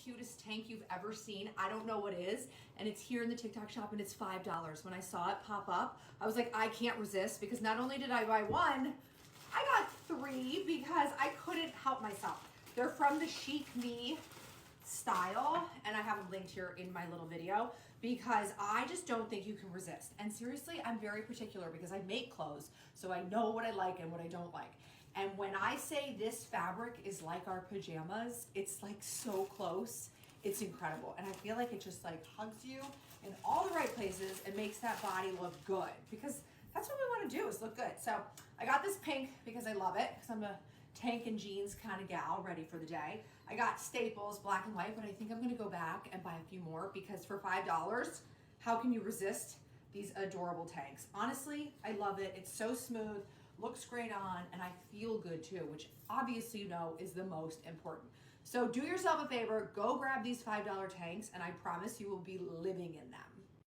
cutest tank you've ever seen. I don't know what it is, and it's here in the TikTok shop, and it's $5. When I saw it pop up, I was like, I can't resist, because not only did I buy one, I got 3 because I couldn't help myself. They're from the Chic Me style, and I have them linked here in my little video, because I just don't think you can resist. And seriously, I'm very particular because I make clothes, so I know what I like and what I don't like. And when I say this fabric is like our pajamas, it's like so close. It's incredible. And I feel like it just like hugs you in all the right places and makes that body look good, because that's what we want to do, is look good. So I got this pink because I love it, because I'm a tank and jeans kind of gal ready for the day. I got staples, black and white, but I think I'm going to go back and buy a few more, because for $5, how can you resist these adorable tanks? Honestly, I love it. It's so smooth, looks great on, and I feel good too, which obviously you know is the most important. So do yourself a favor, go grab these $5 tanks, and I promise you will be living in them.